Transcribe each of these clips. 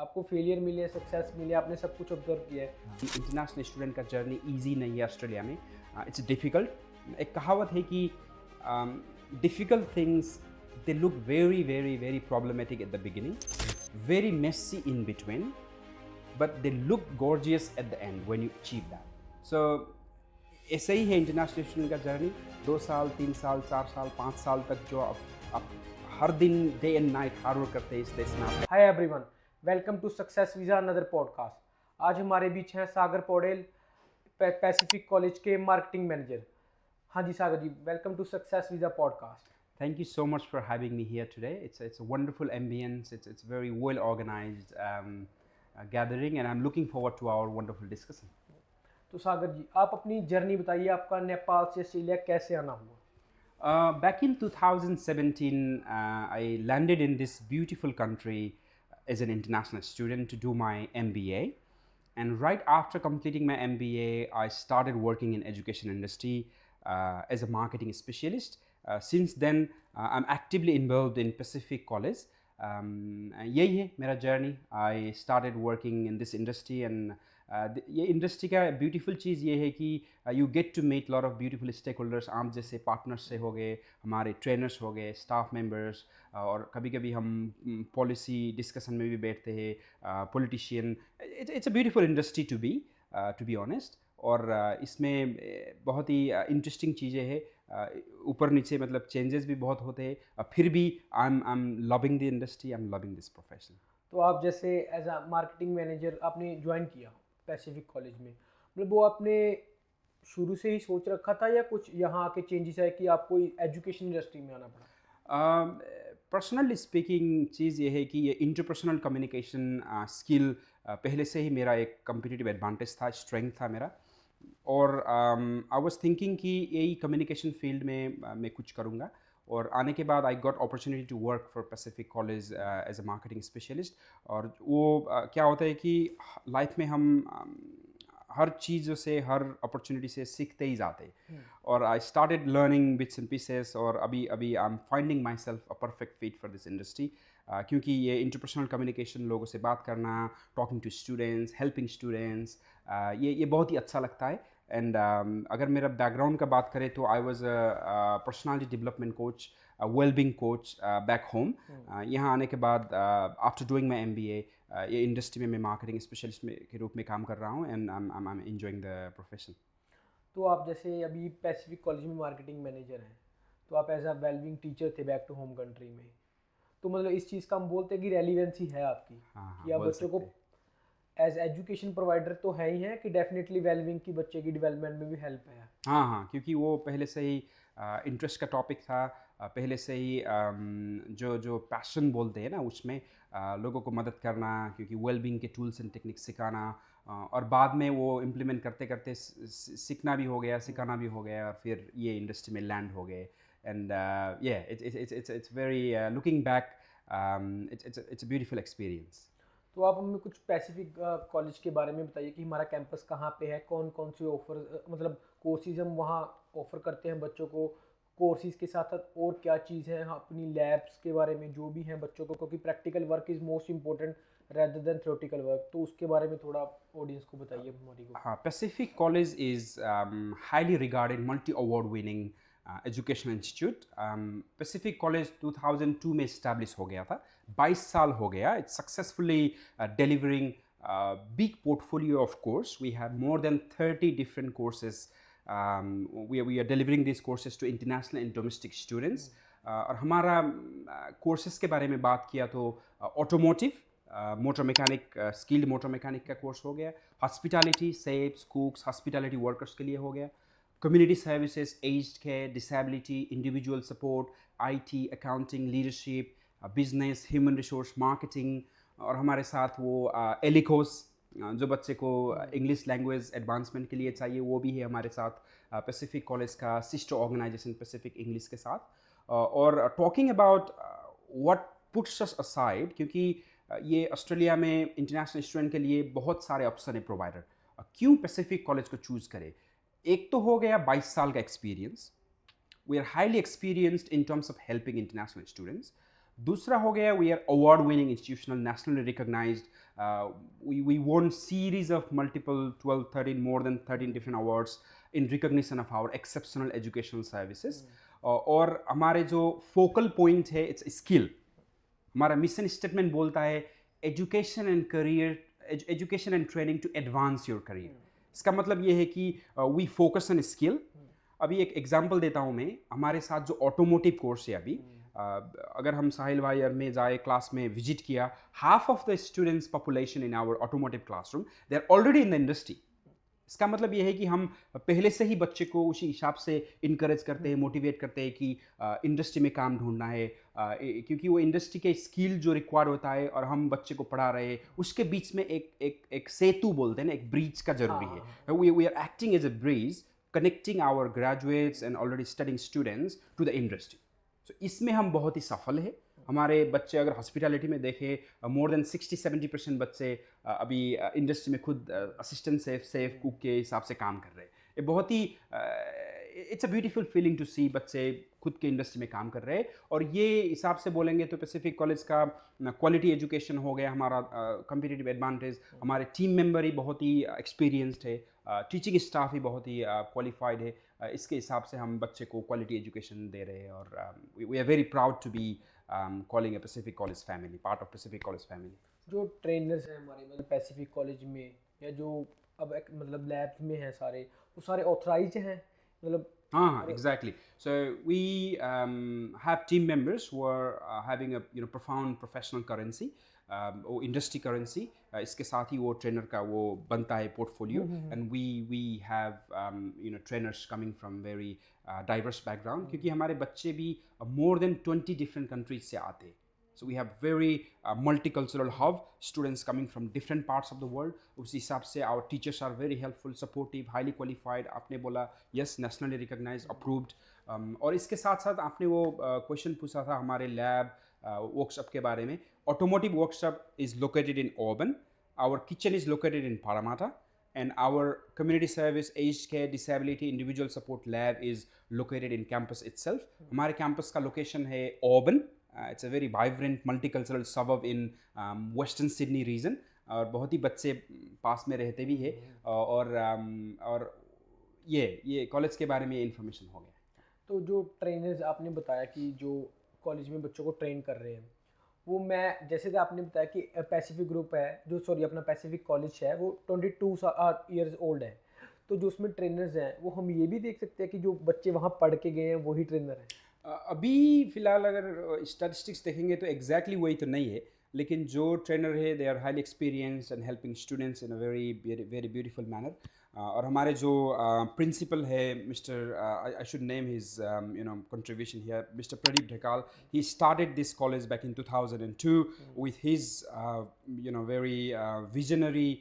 आपको फेलियर मिले, सक्सेस मिले, आपने सब कुछ ऑब्जर्व किया है। इंटरनेशनल स्टूडेंट का जर्नी इजी नहीं है ऑस्ट्रेलिया में, इट्स डिफ़िकल्ट। एक कहावत है कि difficult things they look very very very problematic at the beginning, very messy in between, but they look gorgeous at the end when you achieve that. So ऐसे ही है इंटरनेशनल स्टूडेंट का journey. 2 साल, 3 साल, 4 साल, 5 साल तक जो आप हर दिन day and night hard work करते हैं इस देश में। Hi everyone, welcome to Success Visa another podcast. आज हमारे बीच हैं सागर पौडेल, पैसिफिक कॉलेज के मार्केटिंग मैनेजर। हाँ जी Sagar ji, welcome to Success Visa podcast. Thank you so much for having me here today. It's a wonderful ambience. It's very well organized gathering, and I'm looking forward to our wonderful discussion. तो सागर जी, आप अपनी journey बताइए, आपका नेपाल से Australia कैसे आना हुआ? Back in 2017, I landed in this beautiful country as an international student to do my MBA. And right after completing my MBA, I started working in education industry as a marketing specialist. Since then, I'm actively involved in Pacific College. यही है मेरा जर्नी। I started working in this industry, and ये industry का beautiful चीज़ ये है कि you get to meet lot of beautiful stakeholders. आप जैसे पार्टनर्स से हो गए, हमारे ट्रेनर्स हो गए, स्टाफ मेंबर्स, और कभी कभी हम पॉलिसी डिस्कशन में भी बैठते हैं, politician. It's a beautiful industry to be honest. और इसमें बहुत ही इंटरेस्टिंग चीज़ें हैं, ऊपर नीचे मतलब चेंजेस भी बहुत होते हैं, फिर भी I am loving the industry, I am loving this profession. तो आप जैसे एज अ मार्केटिंग मैनेजर आपने ज्वाइन किया पैसिफिक कॉलेज में, मतलब वो आपने शुरू से ही सोच रखा था या कुछ यहाँ आके चेंजेस है कि आपको एजुकेशन इंडस्ट्री में आना पड़ा? पर्सनली स्पीकिंग चीज़ ये है कि ये इंटरपर्सनल कम्युनिकेशन स्किल पहले से ही मेरा एक कम्पिटिटिव एडवांटेज था, स्ट्रेंथ था मेरा। और आई वाज थिंकिंग कि यही कम्युनिकेशन फील्ड में मैं कुछ करूँगा। और आने के बाद I got opportunity to work for Pacific College as a marketing specialist. और वो क्या होता है कि लाइफ में हम हर चीज़ों से, हर अपॉर्चुनिटी से सीखते ही जाते हैं। और I started learning bits and pieces, और अभी अभी I am finding myself a perfect fit for this industry. क्योंकि ये इंटरपर्सनल कम्युनिकेशन, लोगों से बात करना, talking to students, helping students, ये बहुत ही अच्छा लगता है। एंड अगर मेरा बैकग्राउंड का बात करें तो I was a personality development coach, wellbeing coach back home. यहाँ आने के बाद आफ्टर डूइंग माई MBA, ये इंडस्ट्री में मैं मार्केटिंग स्पेशलिस्ट के रूप में काम कर रहा हूँ, and I am enjoying the profession. तो आप जैसे अभी पैसिफिक कॉलेज में मार्केटिंग मैनेजर हैं, तो आप एज अ वेलबिंग टीचर थे बैक टू होम कंट्री में, तो मतलब इस चीज़ का हम बोलते हैं कि रेलिवेंसी है आपकी। हाँ कि आप बोल बच्चों को सकते हैं। एज एजुकेशन प्रोवाइडर तो है ही हैं कि डेफिनेटली वेलबिंग की बच्चे की डेवलपमेंट में भी हेल्प है। हाँ हाँ, क्योंकि वो पहले से ही इंटरेस्ट का टॉपिक था। पहले से ही जो जो पैशन बोलते हैं ना, उसमें लोगों को मदद करना, क्योंकि वेलबींग के टूल्स एंड टेक्निक्स सिखाना, और बाद में वो इम्प्लीमेंट करते करते सीखना भी हो गया, सिखाना भी हो गया, और फिर ये इंडस्ट्री में लैंड हो गए। And it's very looking back, it's a beautiful experience. तो आप हमें कुछ स्पेसिफिक कॉलेज के बारे में बताइए कि हमारा कैंपस कहाँ पे है, कौन कौन से ऑफर मतलब कोर्सेज हम वहाँ ऑफर करते हैं बच्चों को, कोर्सेज के साथ साथ और क्या चीज़ है, हाँ, अपनी लैब्स के बारे में जो भी हैं बच्चों को, क्योंकि practical work is most important rather than theoretical work. तो उसके बारे में थोड़ा ऑडियंस को बताइए हमारी को। हाँ, Pacific College is highly regarded, multi-award winning educational institute. Pacific College 2002 में establish हो गया था, 22 साल हो गया। It's successfully delivering big portfolio of course. We have more than 30 different courses. We are delivering these courses to international and domestic students. और हमारा courses के बारे में बात किया तो automotive, motor mechanic, skilled motor mechanic का कोर्स हो गया, हॉस्पिटैलिटी, सेफ्स, कुक्स, हॉस्पिटैलिटी वर्कर्स के लिए हो गया, community services, aged care, disability, individual support, IT, accounting, leadership, business, human resource, marketing. और हमारे साथ वो एलिकोस, जो बच्चे को इंग्लिश लैंग्वेज एडवांसमेंट के लिए चाहिए, वो भी है हमारे साथ, पैसिफिक कॉलेज का सिस्टर ऑर्गेनाइजेशन पैसिफिक इंग्लिश के साथ। और talking about what puts us aside, क्योंकि ये ऑस्ट्रेलिया में इंटरनेशनल स्टूडेंट के लिए बहुत सारे ऑप्शन है प्रोवाइडर, क्यों पैसिफिक कॉलेज को चूज़ करें। एक तो हो गया 22 साल का experience, we are highly experienced in terms of helping international students. दूसरा हो गया we are award winning institutional nationally recognised we won series of multiple 12 13 more than 13 different awards in recognition of our exceptional educational services. और हमारे जो focal point है it's skill. हमारा mission statement बोलता है education and career education and training to advance your career. इसका मतलब ये है कि वी फोकस ऑन स्किल. अभी एक एग्जांपल देता हूँ मैं. हमारे साथ जो ऑटोमोटिव कोर्स है अभी अगर हम साहिल भाई में जाए क्लास में विजिट किया, half of the students population in our automotive classroom they are already in the industry. इसका मतलब ये है कि हम पहले से ही बच्चे को उसी हिसाब से इनकरेज करते हैं, मोटिवेट करते हैं कि इंडस्ट्री में काम ढूंढना है, क्योंकि वो इंडस्ट्री के स्किल जो रिक्वायर्ड होता है और हम बच्चे को पढ़ा रहे हैं उसके बीच में एक सेतु बोलते हैं ना, एक ब्रिज का जरूरी है. We are acting as a bridge connecting our graduates and already studying students to the industry. तो इसमें हम बहुत ही सफल है. हमारे बच्चे अगर हॉस्पिटैलिटी में देखें मोर देन 60-70% बच्चे अभी इंडस्ट्री में खुद असिस्टेंट सेफ कुक के हिसाब से काम कर रहे हैं. ये बहुत ही it's a beautiful feeling to see बच्चे खुद के इंडस्ट्री में काम कर रहे हैं. और ये हिसाब से बोलेंगे तो पैसिफिक कॉलेज का क्वालिटी एजुकेशन हो गया हमारा कम्पिटिटिव एडवांटेज. हमारे टीम मेंबर ही बहुत ही एक्सपीरियंस्ड है, टीचिंग स्टाफ ही बहुत ही क्वालिफाइड है. इसके हिसाब से हम बच्चे को क्वालिटी एजुकेशन दे रहे हैं और we are very proud to be calling a Pacific College family, part of Pacific College family. जो ट्रेनर्स हैं हमारे मतलब पैसिफिक कॉलेज में या जो अब मतलब लैब्स में हैं सारे, वो सारे ऑथराइज्ड हैं मतलब. हाँ, exactly. So we have team members who are having a profound professional currency, वो इंडस्ट्री करेंसी. इसके साथ ही वो ट्रेनर का वो बनता है portfolio. And we have trainers coming from very diverse background, क्योंकि हमारे बच्चे भी मोर देन 20 डिफरेंट कंट्रीज से आते हैं. So we have very multicultural hub, students coming from different parts of the world. उस हिसाब से our teachers are very helpful, supportive, highly qualified. आपने बोला yes, nationally recognized, approved. और इसके साथ साथ आपने वो क्वेश्चन पूछा था हमारे लैब वर्कशॉप के बारे में. Automotive workshop is located in Auburn. Our kitchen is located in Parramatta. And our community service, aged care, disability, individual support lab is located in campus itself. हमारे campus का location है Auburn. It's a very vibrant multicultural suburb in western Sydney region. और बहुत ही बच्चे पास में रहते भी है. और ये कॉलेज के बारे में इन्फॉर्मेशन हो गया. तो जो ट्रेनर्स आपने बताया कि जो कॉलेज में बच्चों को ट्रेन कर रहे हैं, वो मैं जैसे कि आपने बताया कि पैसिफिक ग्रुप है जो अपना पैसिफिक कॉलेज है वो 22 ईयर्स ओल्ड है. तो जो उसमें ट्रेनर्स हैं वो हम ये भी देख सकते हैं कि जो बच्चे वहाँ पढ़ के गए हैं वही ट्रेनर हैं. अभी फ़िलहाल अगर स्टैटिस्टिक्स देखेंगे तो एग्जैक्टली वही तो नहीं है, लेकिन जो ट्रेनर है they are highly experienced and helping students in a very very beautiful manner. और हमारे जो प्रिंसिपल है mister I should name his contribution here, mister Pradeep Dhakal. He started this college back in 2002 with his very visionary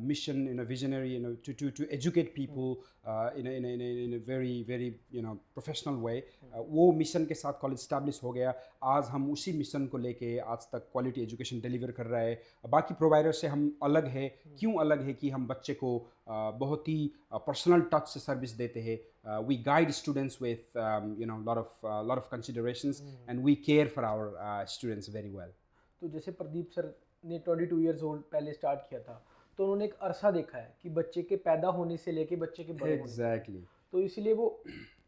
mission, visionary, to educate people in a very very professional way. वो mission के साथ college establish हो गया. आज हम उसी mission को लेके आज तक क्वालिटी एजुकेशन डिलीवर कर रहा है. बाकी प्रोवाइडर से हम अलग है. क्यों अलग है कि हम बच्चे को बहुत ही पर्सनल टच से सर्विस देते हैं. we guide students with lot of considerations and we care for our students very well. तो जैसे प्रदीप सर ने 22 इयर्स ओल्ड पहले स्टार्ट किया था, तो उन्होंने एक अरसा देखा है कि बच्चे के पैदा होने से लेके बच्चे के बड़े Exactly. होने, तो इसलिए वो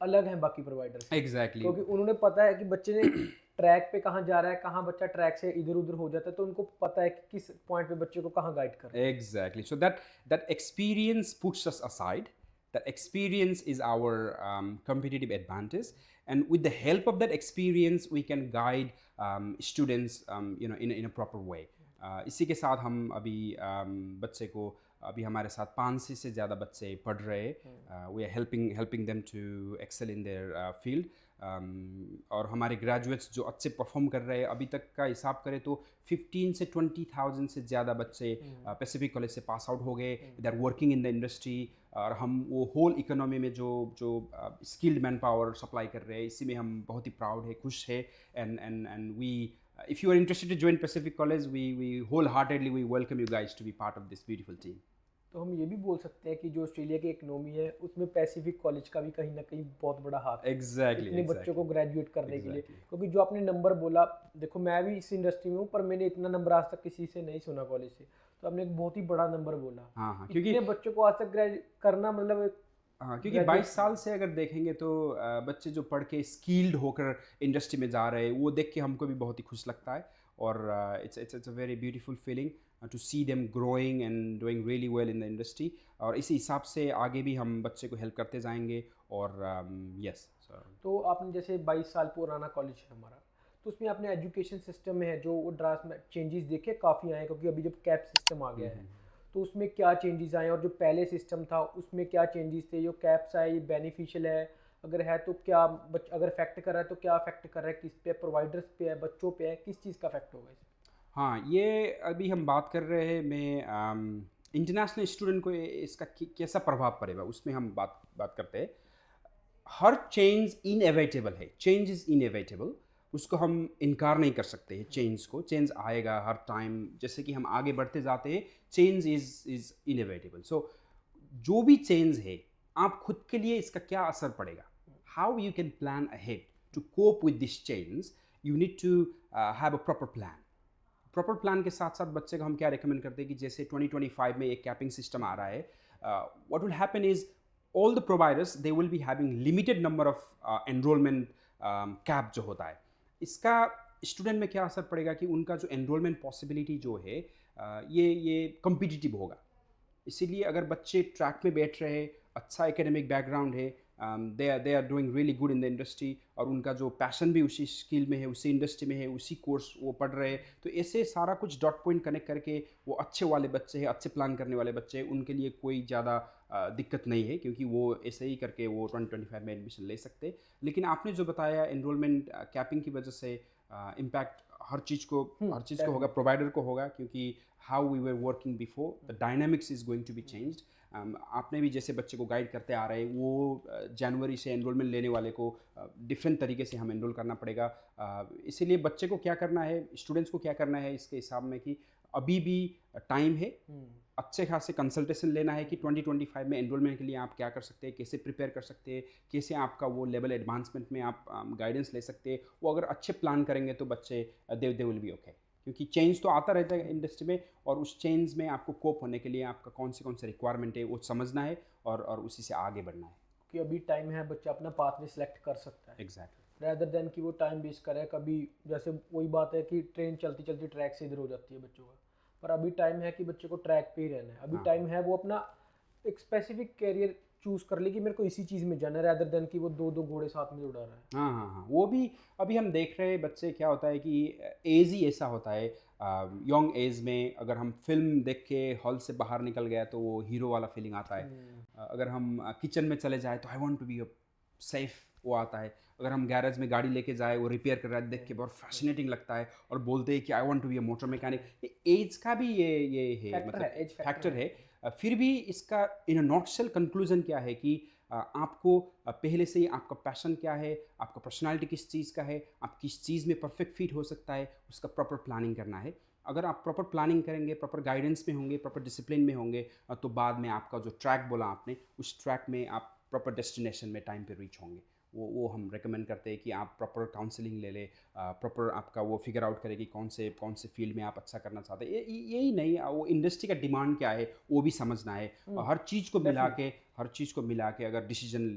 अलग हैं बाकी प्रोवाइडर से. Exactly. क्योंकि उन्होंने पता है कि बच्चे ने ट्रैक पे कहाँ जा रहा है, कहाँ बच्चा ट्रैक से इधर उधर हो जाता है, तो उनको पता है कि किस पॉइंट पे बच्चे को कहाँ गाइड करना है. Exactly. So that experience puts us aside. That experience is our competitive advantage, and with the help of that experience, we can guide students, in a proper way. इसी के साथ हम अभी बच्चे को अभी हमारे साथ 500 से ज़्यादा बच्चे पढ़ रहे हैं. We are helping them to excel in their field. और हमारे ग्रेजुएट्स जो अच्छे परफॉर्म कर रहे हैं, अभी तक का हिसाब करें तो 15 से 20,000 से ज़्यादा बच्चे पैसिफिक कॉलेज से पास आउट हो गए. They are working in the industry. और हम वो होल इकोनॉमी में जो स्किल्ड मैन पावर सप्लाई कर रहे हैं, इसी में हम बहुत ही प्राउड है, खुश है. And we if you are interested to join Pacific College, we wholeheartedly we welcome you guys to be part of this beautiful team. तो हम ये भी बोल सकते हैं कि जो ऑस्ट्रेलिया की इकोनॉमी है उसमें पैसिफिक कॉलेज का भी कहीं ना कहीं बहुत बड़ा हाथ है एग्जैक्टली इतने बच्चों को ग्रेजुएट करने के लिए। एग्जैक्टली क्योंकि जो आपने नंबर बोला, देखो मैं भी इस इंडस्ट्री में हूँ पर मैंने इतना नंबर आज तक किसी से नहीं सुना कॉलेज से। तो आपने एक बहुत ही बड़ा नंबर बोला। हाँ हाँ, इतने क्योंकि बच्चों को आज तक ग्रेजुएट करना मतलब हाँ, क्योंकि ग्रेजुएट 22 साल से अगर देखेंगे तो बच्चे जो पढ़ के स्किल्ड होकर इंडस्ट्री में जा रहे हैं वो देख के हमको भी बहुत ही खुश लगता है। और it's a very beautiful feeling to see them growing and doing really well in the industry. और इसी हिसाब से आगे भी हम बच्चे को हेल्प करते जाएंगे। और यस तो आपने जैसे 22 साल पुराना कॉलेज है हमारा, तो उसमें आपने एजुकेशन सिस्टम में है जो वो ड्रास्ट चेंजेस देखे काफ़ी आए, क्योंकि अभी जब कैप सिस्टम आ गया है तो उसमें क्या चेंजेस आए और जो पहले सिस्टम था उसमें क्या चेंजेस थे? जो कैप्स आए ये बेनिफिशियल है, अगर है तो क्या अगर इफेक्ट कर रहा है तो क्या इफेक्ट कर रहा है, किस पे, प्रोवाइडर्स पे है, बच्चों पे है, किस चीज़ का इफेक्ट होगा इसमें? हाँ, ये अभी हम बात कर रहे हैं मैं इंटरनेशनल स्टूडेंट को इसका कैसा प्रभाव पड़ेगा उसमें हम बात करते हैं। हर चेंज इनएविटेबल है, चेंज इज़ इनएविटेबल, उसको हम इनकार नहीं कर सकते हैं। चेंज को, चेंज आएगा हर टाइम, जैसे कि हम आगे बढ़ते जाते हैं चेंज इज़ इनएविटेबल। सो जो भी चेंज है आप खुद के लिए इसका क्या असर पड़ेगा, how you can plan ahead to cope with this change. You need to have a proper plan. Proper plan के साथ साथ बच्चे को हम क्या रिकमेंड करते हैं कि जैसे 2025 में एक कैपिंग सिस्टम आ रहा है, what will happen is all the providers they will be having limited number of enrolment cap जो होता है। इसका स्टूडेंट में क्या असर पड़ेगा कि उनका जो एनरोलमेंट पॉसिबिलिटी जो है ये कम्पिटिटिव होगा। इसीलिए अगर बच्चे ट्रैक में बैठ रहे हैं, अच्छा एकेडमिक बैकग्राउंड है, they are doing really good in the industry, और उनका जो पैशन भी उसी स्किल में है, उसी इंडस्ट्री में है, उसी कोर्स वो पढ़ रहे हैं, तो ऐसे सारा कुछ डॉट पॉइंट कनेक्ट करके वो अच्छे वाले बच्चे हैं, अच्छे प्लान करने वाले बच्चे हैं, उनके लिए कोई ज़्यादा दिक्कत नहीं है, क्योंकि वो ऐसे ही करके वो 2025 में एडमिशन ले सकते हैं। लेकिन आपने जो बताया एनरोलमेंट कैपिंग की वजह से इम्पैक्ट हर चीज़ को होगा, प्रोवाइडर को होगा, क्योंकि how we were working before the dynamics is going to be changed. आपने भी जैसे बच्चे को गाइड करते आ रहे हैं, वो जनवरी से एनरोलमेंट लेने वाले को डिफरेंट तरीके से हम एनरोल करना पड़ेगा। इसीलिए बच्चे को क्या करना है, स्टूडेंट्स को क्या करना है इसके हिसाब में कि अभी भी टाइम है, अच्छे खासे कंसल्टेशन लेना है कि 2025 में एनरोलमेंट के लिए आप क्या कर सकते हैं, कैसे प्रिपेयर कर सकते हैं, कैसे आपका वो लेवल एडवांसमेंट में आप गाइडेंस ले सकते हैं। वो अगर अच्छे प्लान करेंगे तो बच्चे दे विल बी ओके, क्योंकि चेंज तो आता रहता है इंडस्ट्री में, और उस चेंज में आपको कोप होने के लिए आपका कौन से रिक्वायरमेंट है वो समझना है और उसी से आगे बढ़ना है। कि अभी टाइम है, बच्चा अपना पाथवे सेलेक्ट कर सकता है एग्जैक्टली, रैदर देन कि वो टाइम वेस्ट करे। कभी जैसे वही बात है कि ट्रेन चलती चलती ट्रैक से इधर हो जाती है बच्चों का, पर अभी टाइम है कि बच्चे को ट्रैक पे ही रहना है। अभी हाँ। टाइम है वो अपना एक स्पेसिफिक कैरियर चूज कर ले कि मेरे को इसी चीज़ में जाना है, रैदर देन कि वो दो घोड़े साथ में उड़ा रहा है। हाँ हाँ हाँ, वो भी अभी हम देख रहे हैं बच्चे, क्या होता है कि एज ही ऐसा होता है, यंग एज में अगर हम फिल्म देख के हॉल से बाहर निकल गया तो वो हीरो वाला फीलिंग आता है। अगर हम किचन में चले जाए तो I want to be safe वो आता है। अगर हम गैरेज में गाड़ी लेके जाए, वो रिपेयर कर रहा है, देख के बहुत फैसिनेटिंग लगता है और बोलते हैं कि I want to be a motor mechanic. Age का भी ये है, फैक्टर मतलब है, एज फैक्टर है। फिर भी इसका इन अ नॉटशेल कंक्लूजन क्या है कि आपको पहले से ही आपका पैशन क्या है, आपका पर्सनालिटी किस चीज़ का है, आप किस चीज़ में परफेक्ट फिट हो सकता है, उसका प्रॉपर प्लानिंग करना है। अगर आप प्रॉपर प्लानिंग करेंगे, प्रॉपर गाइडेंस में होंगे, प्रॉपर डिसिप्लिन में होंगे, तो बाद में आपका जो ट्रैक बोला आपने, उस ट्रैक में आप प्रॉपर डेस्टिनेशन में टाइम पे रीच होंगे। वो हम रेकमेंड करते हैं कि आप प्रॉपर काउंसलिंग ले लें, प्रॉपर आपका वो फिगर आउट करें कि कौन से फील्ड में आप अच्छा करना चाहते हैं। यही नहीं, वो इंडस्ट्री का डिमांड क्या है वो भी समझना है, और हर चीज़ को मिला के अगर डिसीजन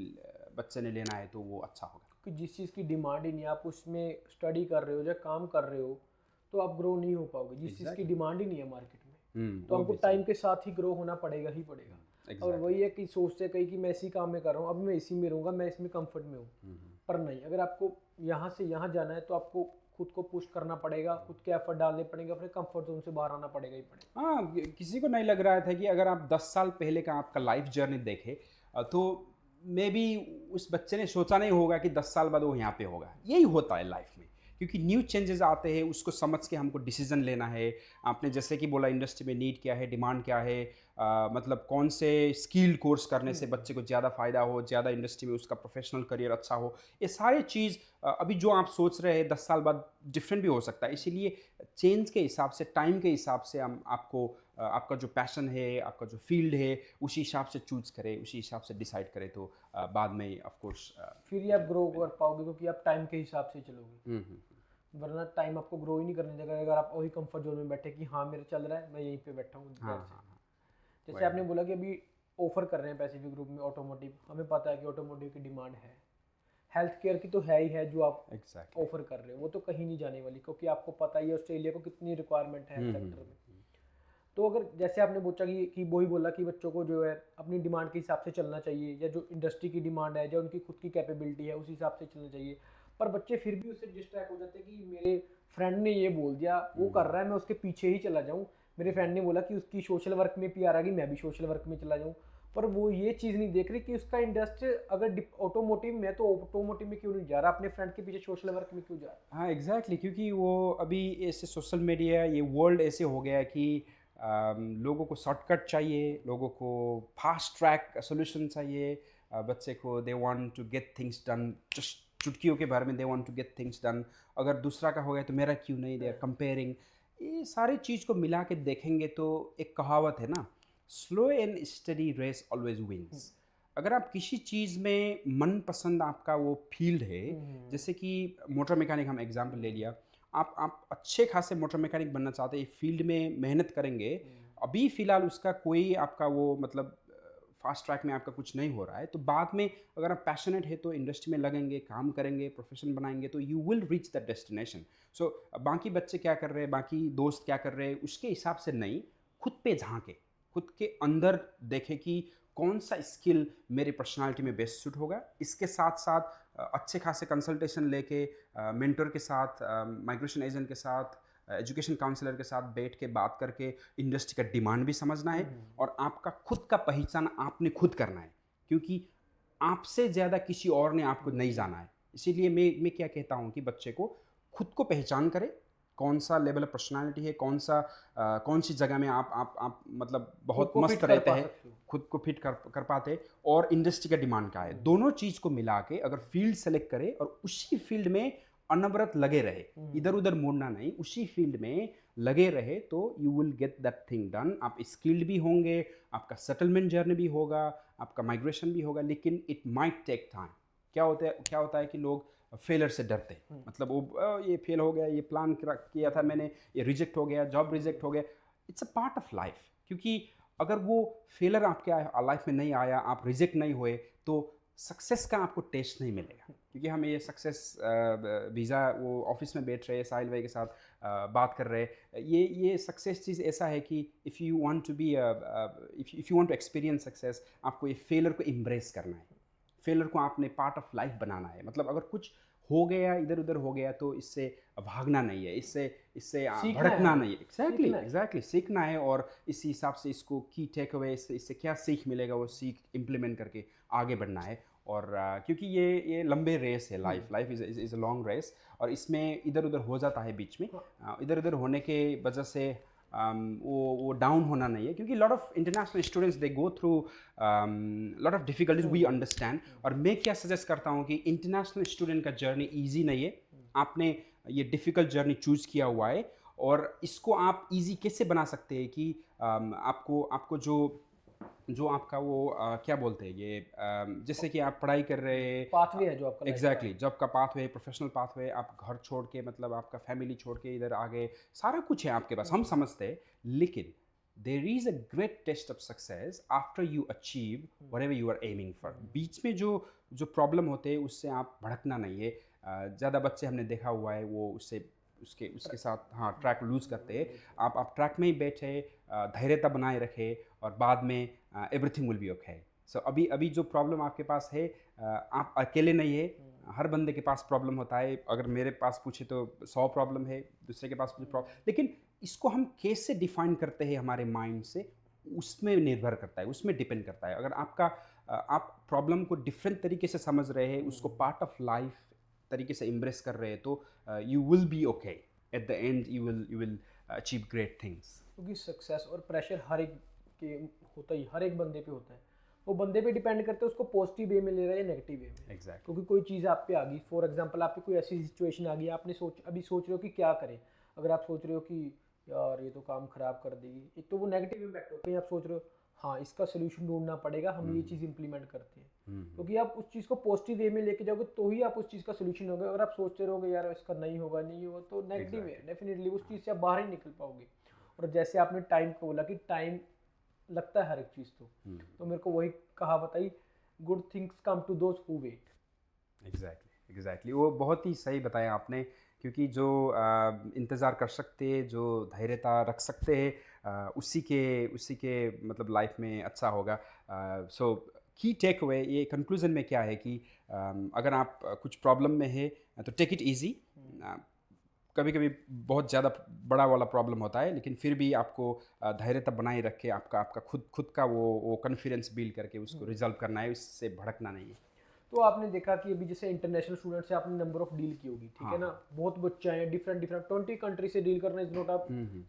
बच्चे ने लेना है तो वो अच्छा होगा। कि जिस चीज़ की डिमांड ही नहीं है, आप उसमें स्टडी कर रहे हो या काम कर रहे हो तो आप ग्रो नहीं हो पाओगे। जिस चीज़ की डिमांड ही नहीं है मार्केट में, तो आपको टाइम के साथ ही ग्रो होना पड़ेगा ही पड़ेगा। और वही है कि सोचते कहीं कि मैं इसी काम में कर रहा हूँ, अब मैं इसी में रहूँगा, मैं इसमें कंफर्ट में हूँ। पर नहीं, अगर आपको यहाँ से यहाँ जाना है तो आपको खुद को पुश करना पड़ेगा, खुद के एफर्ट डालने पड़ेंगे, अपने कंफर्ट जोन से बाहर आना पड़ेगा ही पड़ेगा। हाँ, किसी को नहीं लग रहा था कि अगर आप 10 साल पहले का आपका लाइफ जर्नी देखें तो मे बी उस बच्चे ने सोचा नहीं होगा कि 10 साल बाद वो यहाँ पे होगा। यही होता है लाइफ में, क्योंकि न्यू चेंजेस आते हैं, उसको समझ के हमको डिसीजन लेना है। आपने जैसे कि बोला इंडस्ट्री में नीड क्या है, डिमांड क्या है, मतलब कौन से स्किल्ड कोर्स करने से बच्चे को ज़्यादा फ़ायदा हो, ज़्यादा इंडस्ट्री में उसका प्रोफेशनल करियर अच्छा हो। ये सारे चीज़ अभी जो आप सोच रहे हैं 10 साल बाद डिफरेंट भी हो सकता है। इसीलिए चेंज के हिसाब से, टाइम के हिसाब से हम आपको आपका जो पैशन है, आपका जो फील्ड है, उसी हिसाब से चूज करें, उसी हिसाब से डिसाइड करें, तो बाद में ऑफ कोर्स फिर ही आप ग्रो कर पाओगे, क्योंकि आप टाइम के हिसाब से चलोगे, वरना टाइम आपको ग्रो ही नहीं करने देगा अगर आप वही कंफर्ट जोन में बैठे कि हाँ मेरा चल रहा है, मैं यहीं पे बैठा हूँ। जैसे आपने बोला कि अभी ऑफर कर रहे हैं पैसिफिक ग्रुप में ऑटोमोटिव, हमें पता है कि ऑटोमोटिव की डिमांड है, हेल्थ केयर की तो है ही है जो आप ऑफर कर रहे हो, वो तो कहीं नहीं जाने वाली, क्योंकि आपको पता ही है ऑस्ट्रेलिया को कितनी रिक्वायरमेंट है हेल्थ सेक्टर में। तो अगर जैसे आपने पूछा कि वही बोला कि बच्चों को जो है अपनी डिमांड के हिसाब से चलना चाहिए, या जो इंडस्ट्री की डिमांड है, या उनकी खुद की कैपेबिलिटी है, उस हिसाब से चलना चाहिए, पर बच्चे फिर भी उससे डिस्ट्रैक्ट हो जाते हैं कि मेरे फ्रेंड ने ये बोल दिया, वो कर रहा है, मैं उसके पीछे ही चला जाऊँ, मेरे फ्रेंड ने बोला कि उसकी सोशल वर्क में पी आ रहा है कि मैं भी सोशल वर्क में चला जाऊँ, पर वो ये चीज़ नहीं देख रही कि उसका इंडस्ट्री अगर ऑटोमोटिव में, तो ऑटोमोटिव में क्यों नहीं जा रहा, अपने फ्रेंड के पीछे सोशल वर्क में क्यों जा रहा। हाँ एग्जैक्टली, क्योंकि वो अभी ऐसे सोशल मीडिया, ये वर्ल्ड ऐसे हो गया है कि लोगों को शॉर्टकट चाहिए, लोगों को फास्ट ट्रैक सोल्यूशन चाहिए, बच्चे को they want to get things done, just चुटकियों के बारे में they want to get things done, अगर दूसरा का हो गया तो मेरा क्यों नहीं, दे आर कंपेयरिंग। ये सारी चीज़ को मिला के देखेंगे तो एक कहावत है ना, slow and steady race always wins. अगर आप किसी चीज़ में मनपसंद आपका वो फील्ड है, जैसे कि मोटर मैकेनिक हम एग्जांपल ले लिया, आप अच्छे खासे मोटर मैकेनिक बनना चाहते हैं, फील्ड में मेहनत करेंगे, अभी फ़िलहाल उसका कोई आपका वो मतलब फास्ट ट्रैक में आपका कुछ नहीं हो रहा है, तो बाद में अगर आप पैशनेट है तो इंडस्ट्री में लगेंगे, काम करेंगे, प्रोफेशन बनाएंगे, तो you will reach that destination. So बाकी बच्चे क्या कर रहे हैं, बाकी दोस्त क्या कर रहे हैं, उसके हिसाब से नहीं, खुद पे झांके, खुद के अंदर देखें कि कौन सा स्किल मेरी पर्सनालिटी में बेस्ट सूट होगा। इसके साथ साथ अच्छे खासे कंसल्टेशन लेके, मेंटर के साथ, माइग्रेशन एजेंट के साथ, एजुकेशन काउंसलर के साथ बैठ के बात करके इंडस्ट्री का डिमांड भी समझना है, और आपका खुद का पहचान आपने खुद करना है, क्योंकि आपसे ज़्यादा किसी और ने आपको नहीं जाना है। इसीलिए मैं क्या कहता हूँ कि बच्चे को खुद को पहचान करे, कौन सा लेवल ऑफ पर्सनालिटी है, कौन सी जगह में आप मतलब बहुत मस्त रहते हैं, खुद को फिट कर पाते, और इंडस्ट्री का डिमांड क्या है, दोनों चीज़ को मिला के अगर फील्ड सेलेक्ट करे और उसी फील्ड में अनवरत लगे रहे, इधर उधर मुड़ना नहीं, उसी फील्ड में लगे रहे, तो you will get that thing done. आप स्किल्ड भी होंगे, आपका सेटलमेंट जर्नी भी होगा, आपका माइग्रेशन भी होगा, लेकिन इट माइट टेक टाइम। क्या होता है कि लोग फेलर से डरते हैं, मतलब वो ये फेल हो गया, ये प्लान किया था मैंने, ये रिजेक्ट हो गया, जॉब रिजेक्ट हो गया। It's a part of life, क्योंकि अगर वो फेलर आपके लाइफ में नहीं आया, आप रिजेक्ट नहीं हुए, तो सक्सेस का आपको टेस्ट नहीं मिलेगा। क्योंकि हम ये सक्सेस वीज़ा वो ऑफिस में बैठ रहे हैं, साहिल भाई के साथ बात कर रहे हैं, ये सक्सेस चीज़ ऐसा है कि if you want to be if you want to experience success, आपको ये फेलर को इम्ब्रेस करना है, फेलर को आपने पार्ट ऑफ लाइफ बनाना है। मतलब अगर कुछ हो गया, इधर उधर हो गया, तो इससे भागना नहीं है, इससे भड़कना नहीं है, एग्जैक्टली सीखना है, और इसी हिसाब से इसको की टेक अवे, इससे क्या सीख मिलेगा वो सीख इम्प्लीमेंट करके आगे बढ़ना है। और क्योंकि ये लंबे रेस है, life is a long race, और इसमें इधर उधर हो जाता है बीच में, इधर उधर होने के वजह से वो डाउन होना नहीं है, क्योंकि lot of international students they go through lot of difficulties, we understand. और मैं क्या सजेस्ट करता हूँ कि इंटरनेशनल स्टूडेंट का जर्नी ईजी नहीं है, आपने ये डिफ़िकल्ट जर्नी चूज़ किया हुआ है, और इसको आप ईजी कैसे बना सकते हैं कि आपको जो आपका वो क्या बोलते हैं ये, जैसे कि आप पढ़ाई कर रहे हैं, पाथवे है जो आपका, एग्जैक्टली जॉब का पाथवे, प्रोफेशनल पाथवे, आप घर छोड़ के, मतलब आपका फैमिली छोड़ के इधर आगे, सारा कुछ है आपके पास, हम समझते हैं, लेकिन there is a great taste of success after you achieve whatever you are aiming for. बीच में जो प्रॉब्लम होते हैं उससे आप भड़कना नहीं है। ज़्यादा बच्चे हमने देखा हुआ है वो उसके साथ हाँ ट्रैक लूज़ करते हैं। आप ट्रैक में ही बैठे, धैर्यता बनाए रखे, और बाद में एवरीथिंग विल बी ओके। सो अभी जो प्रॉब्लम आपके पास है, आप अकेले नहीं है, हर बंदे के पास प्रॉब्लम होता है। अगर मेरे पास पूछे तो 100 प्रॉब्लम है, दूसरे के पास कुछ प्रॉब्लम, लेकिन इसको हम कैसे डिफाइन करते हैं हमारे माइंड से, उसमें निर्भर करता है, उसमें डिपेंड करता है। अगर आप प्रॉब्लम को डिफरेंट तरीके से समझ रहे हैं, उसको पार्ट ऑफ लाइफ तरीके से इम्ब्रेस कर रहे हैं, तो you will be okay eight the and, you will achieve great things. क्योंकि सक्सेस और प्रेशर हर एक के होता ही, हर एक बंदे पे होता है, वो बंदे पे डिपेंड करते हैं उसको पॉजिटिव वे में ले रहा है या नेगेटिव वे में। एग्जैक्टली। क्योंकि कोई चीज़ आप पे आ गई, फॉर एग्जांपल आपकी कोई ऐसी सिचुएशन आ गई, आपने अभी सोच रहे हो कि क्या करें, अगर आप सोच रहे हो कि यार ये तो काम ख़राब कर देगी, एक तो वो नेगेटिव इम्पैक्ट होता है, आप सोच रहे हो हाँ इसका सोल्यूशन ढूंढना पड़ेगा, हम ये चीज़ इंप्लीमेंट करते हैं। क्योंकि आप उस चीज़ को पॉजिटिव वे में लेके जाओगे तो ही आप उस चीज़ का सोल्यूशन होगा। अगर आप सोचते रहोगे यार इसका नहीं होगा नहीं होगा, तो नेगेटिव है, डेफिनेटली उस चीज़ से आप बाहर ही निकल पाओगे। और जैसे आपने टाइम को बोला कि टाइम लगता है हर एक चीज़, तो मेरे को वही कहावत आई, good things come to those who wait. Exactly वो बहुत ही सही बताया आपने, क्योंकि जो इंतज़ार कर सकते हैं, जो धैर्यता रख सकते हैं, उसी के मतलब लाइफ में अच्छा होगा। सो की टेक अवे, ये कंक्लूजन में क्या है कि अगर आप कुछ प्रॉब्लम में है तो टेक इट इजी। कभी कभी बहुत ज़्यादा बड़ा वाला प्रॉब्लम होता है, लेकिन फिर भी आपको धैर्यता बनाए रख के आपका खुद का वो कॉन्फिडेंस बिल्ड करके उसको रिजॉल्व करना है, इससे भड़कना नहीं है। तो आपने देखा कि अभी जैसे इंटरनेशनल स्टूडेंट से आपने नंबर ऑफ डील की होगी, ठीक है ना, बहुत बच्चे हैं डिफरेंट डिफरेंट 20 कंट्री से डील करना is not a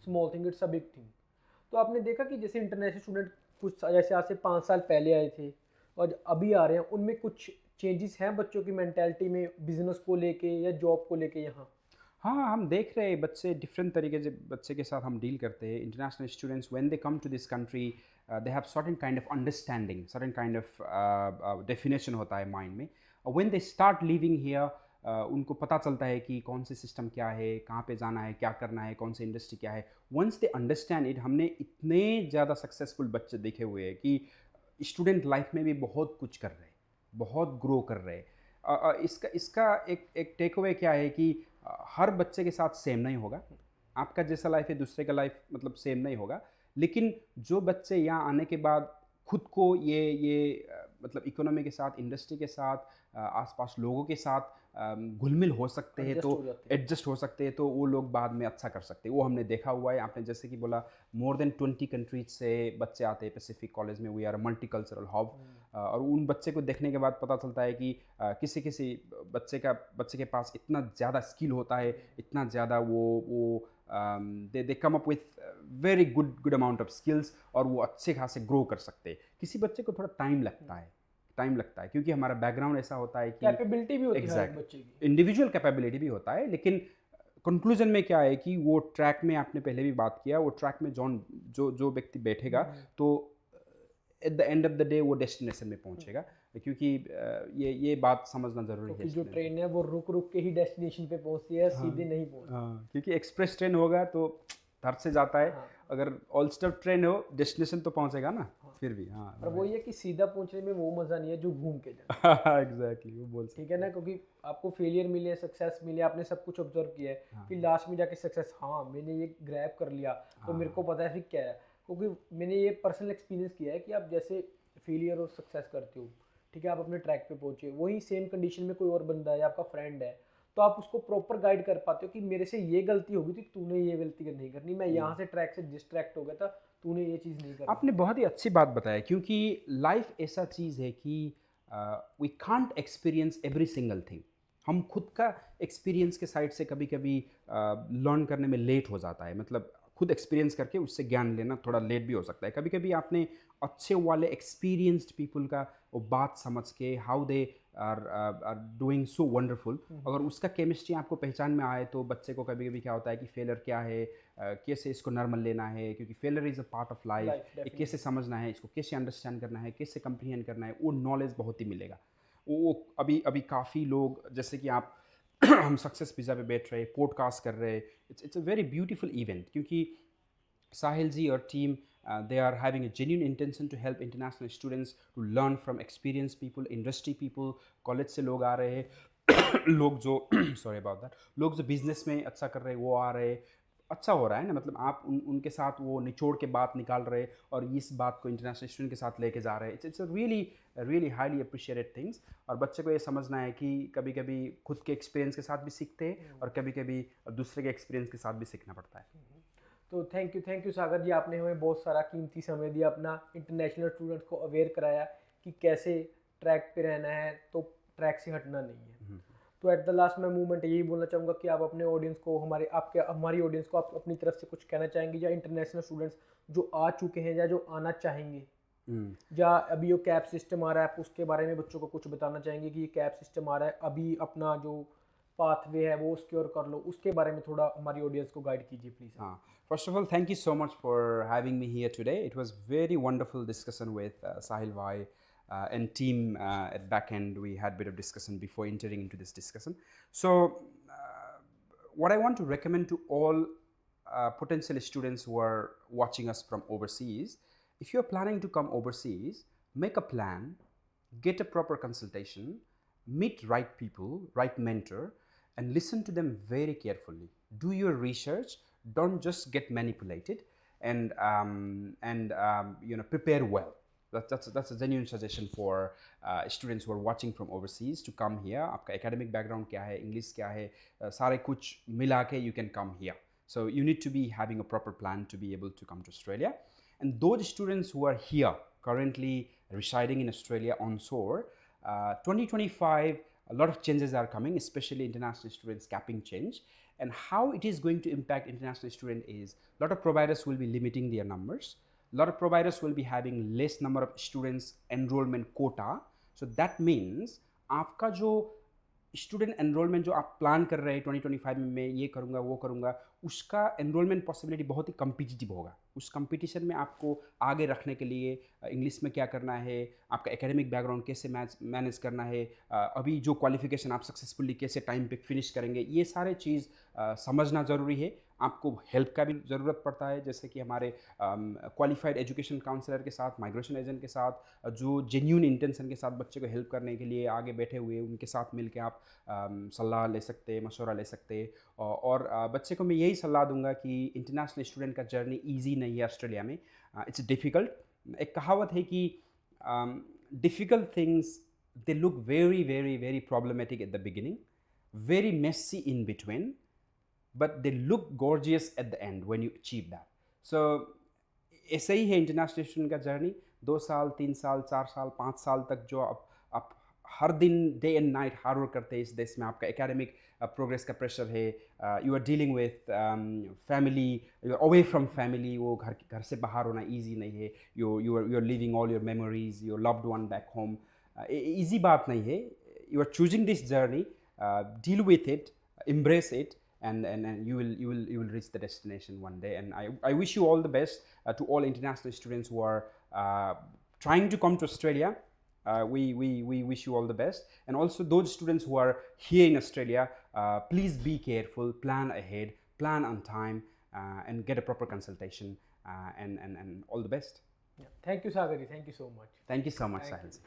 small thing, it's a big thing. तो आपने देखा कि जैसे इंटरनेशनल स्टूडेंट कुछ जैसे आज से 5 साल पहले आए थे और अभी आ रहे हैं, उनमें कुछ चेंजेस हैं बच्चों की मेंटालिटी में, बिजनेस को लेके या जॉब को लेके यहाँ? हाँ, हम देख रहे हैं बच्चे डिफरेंट तरीके से बच्चे के साथ हम डील करते हैं। International students when they come to this country, they have certain kind of understanding, certain kind of definition होता है माइंड में। When they start living here, उनको पता चलता है कि कौन से सिस्टम क्या है, कहाँ पे जाना है, क्या करना है, कौन सी इंडस्ट्री क्या है। वंस दे अंडरस्टैंड इट, हमने इतने ज़्यादा सक्सेसफुल बच्चे देखे हुए हैं कि स्टूडेंट लाइफ में भी बहुत कुछ कर रहे हैं, बहुत ग्रो कर रहे हैं। इसका एक टेक अवे क्या है कि हर बच्चे के साथ सेम नहीं होगा। आपका जैसा लाइफ है दूसरे का लाइफ मतलब सेम नहीं होगा, लेकिन जो बच्चे यहाँ आने के बाद खुद को ये मतलब इकोनॉमी के साथ, इंडस्ट्री के साथ, आसपास लोगों के साथ घुल-मिल हो सकते हैं, एडजस्ट तो हो जाते हैं। एडजस्ट हो सकते हैं, तो वो लोग बाद में अच्छा कर सकते हैं। वो हमने देखा हुआ है। आपने जैसे कि बोला, मोर देन 20 कंट्रीज से बच्चे आते हैं पैसिफिक कॉलेज में। We are a multicultural hub. और उन बच्चे को देखने के बाद पता चलता है कि किसी किसी बच्चे के पास इतना ज़्यादा स्किल होता है, इतना ज़्यादा वो they come up with very good amount of skills, और वो अच्छे खासे ग्रो कर सकते हैं। किसी बच्चे को थोड़ा टाइम लगता है क्योंकि हमारा बैकग्राउंड ऐसा होता है कि कैपेबिलिटी भी होती है हर एक एग्जैक्ट बच्चे की। इंडिविजुअल कैपेबिलिटी भी होता है, लेकिन कंक्लूजन में क्या है कि वो ट्रैक में, आपने पहले भी बात किया, वो ट्रैक में जो व्यक्ति बैठेगा, तो eight the end of the day वो डेस्टिनेशन में पहुंचेगा। क्योंकि ये बात समझना ज़रूरी है। क्योंकि जो ट्रेन है वो रुक रुक के ही डेस्टिनेशन पे पहुंचती है, सीधे नहीं पहुंचती। हाँ, क्योंकि एक्सप्रेस ट्रेन होगा तो धर से जाता है। हाँ। अगर ऑल स्टॉप ट्रेन हो, डेस्टिनेशन तो पहुंचेगा ना। फिर भी हाँ, पर वही है कि सीधा पहुंचने में वो मज़ा नहीं है जो घूम के जाए। एग्जैक्टली वो बोल सकते ठीक है ना, क्योंकि आपको फेलियर मिले, सक्सेस मिले, आपने सब कुछ ऑब्जर्व किया है, हाँ। फिर लास्ट में जाके सक्सेस, हाँ मैंने ये ग्रैब कर लिया तो मेरे को पता है फिर क्या है। क्योंकि मैंने ये पर्सनल एक्सपीरियंस किया है कि आप जैसे फेलियर और सक्सेस करते हो, ठीक है, आप अपने ट्रैक पे पहुंचे, वही सेम कंडीशन में कोई और बंदा है, आपका फ्रेंड है, तो आप उसको प्रॉपर गाइड कर पाते हो कि मेरे से ये गलती होगी थी, तूने ये गलती नहीं करनी, मैं यहाँ से ट्रैक से डिस्ट्रैक्ट हो गया था, तूने ये चीज़ नहीं करनी। आपने बहुत ही अच्छी बात बताया, क्योंकि लाइफ ऐसा चीज़ है कि we can't experience every single thing. हम खुद का एक्सपीरियंस के साइड से कभी कभी लर्न करने में लेट हो जाता है। मतलब खुद एक्सपीरियंस करके उससे ज्ञान लेना थोड़ा लेट भी हो सकता है। कभी कभी आपने अच्छे वाले एक्सपीरियंस्ड पीपल का वो बात समझ के, how they are doing so wonderful, अगर उसका केमिस्ट्री आपको पहचान में आए, तो बच्चे को कभी कभी क्या होता है कि फेलियर क्या है, कैसे इसको नॉर्मल लेना है, क्योंकि failure is a part of life, कैसे समझना है इसको, कैसे अंडरस्टैंड करना है, कैसे कंप्रीहेंड करना है, वो नॉलेज बहुत ही मिलेगा। वो अभी अभी काफ़ी लोग, जैसे कि आप हम सक्सेस पिज़्ज़ा पे बैठ रहे, पॉडकास्ट कर रहे, it's a very beautiful event, क्योंकि साहिल जी और team, they are having a genuine intention to help international students to learn from experienced people, industry people, college से लोग आ रहे हैं लोग जो सॉरी अबाउट दैट, लोग जो बिजनेस में अच्छा कर रहे हैं वो आ रहे हैं। अच्छा हो रहा है ना, मतलब आप उनके साथ वो निचोड़ के बात निकाल रहे और इस बात को इंटरनेशनल स्टूडेंट के साथ लेके जा रहे हैं। It's really highly appreciated things. और बच्चे को ये समझना है कि कभी कभी खुद के एक्सपीरियंस के साथ भी सीखते हैं और कभी कभी दूसरे के एक्सपीरियंस के साथ भी सीखना पड़ता है। तो थैंक यू सागर जी, आपने हमें बहुत सारा कीमती समय दिया, अपना इंटरनेशनल स्टूडेंट्स को अवेयर कराया कि कैसे ट्रैक पे रहना है, तो ट्रैक से हटना नहीं है। तो एट द लास्ट मैं मूवमेंट यही बोलना चाहूँगा कि आप अपने ऑडियंस को, हमारी ऑडियंस को आप अपनी तरफ से कुछ कहना चाहेंगे, या इंटरनेशनल स्टूडेंट्स जो आ चुके हैं या जो आना चाहेंगे, या अभी जो कैप सिस्टम आ रहा है, आप उसके बारे में बच्चों को कुछ बताना चाहेंगे कि ये कैप सिस्टम आ रहा है, अभी अपना जो पाथवे है वो सिक्योर कर लो, उसके बारे में थोड़ा हमारी ऑडियंस को गाइड कीजिए please. First of all, thank you so much for having me here today. It was very wonderful discussion with Sahil Bhai and team at Backend. We had a bit of discussion before entering into this discussion. So, what I want to recommend to all potential students who are watching us from overseas, if you're planning to come overseas, make a plan, get a proper consultation, meet right people, right mentor, and listen to them very carefully. Do your research. Don't just get manipulated, and prepare well. That's a genuine suggestion for students who are watching from overseas to come here. आपका academic background क्या है, English क्या है, सारे कुछ मिला के you can come here. So you need to be having a proper plan to be able to come to Australia. And those students who are here currently residing in Australia onshore, 2025, a lot of changes are coming, especially international students capping change. And how it is going to impact international student is a lot of providers will be limiting their numbers. A lot of providers will be having less number of students enrollment quota. So that means आपका जो student enrolment जो आप plan कर रहे हैं 2025 में मैं ये करूँगा वो करूँगा, उसका एनरोलमेंट पॉसिबिलिटी बहुत ही कम्पिटिटिव होगा. उस कंपटीशन में आपको आगे रखने के लिए इंग्लिश में क्या करना है, आपका एकेडमिक बैकग्राउंड कैसे मैनेज करना है, अभी जो क्वालिफिकेशन आप सक्सेसफुली कैसे टाइम पे फिनिश करेंगे, ये सारे चीज़ समझना ज़रूरी है. आपको हेल्प का भी ज़रूरत पड़ता है, जैसे कि हमारे क्वालिफाइड एजुकेशन काउंसलर के साथ, माइग्रेशन एजेंट के साथ, जो जेन्यून इंटेंशन के साथ बच्चे को हेल्प करने के लिए आगे बैठे हुए, उनके साथ मिल के आप सलाह ले सकते, मशवरा ले सकते. और बच्चे को मैं यही सलाह दूंगा कि इंटरनेशनल स्टूडेंट का जर्नी ईजी नहीं है ऑस्ट्रेलिया में. It's difficult. एक कहावत है कि difficult things they look very very very problematic at the beginning, very messy in between, but they look gorgeous at the end when you achieve that. So ऐसे ही है इंटरनेशनल स्टूडेंट का journey. 2 साल 3 साल 4 साल 5 साल तक जो आप हर दिन day and night hard work करते हैं इस देश में, आपका एकेडमिक प्रोग्रेस का प्रेशर है, you are dealing with family, you are away from family, वो घर से बाहर होना ईजी नहीं है. You are living all your memories, your loved one back home. Easy बात नहीं है. You are choosing this journey, deal with it, embrace it, and you will reach the destination one day. And I wish you all the best to all international students who are trying to come to Australia. We wish you all the best. And also those students who are here in Australia, please be careful, plan ahead, plan on time, and get a proper consultation, and all the best. Thank you, Sagar ji. Thank you so much. Thank you so much, Sahil.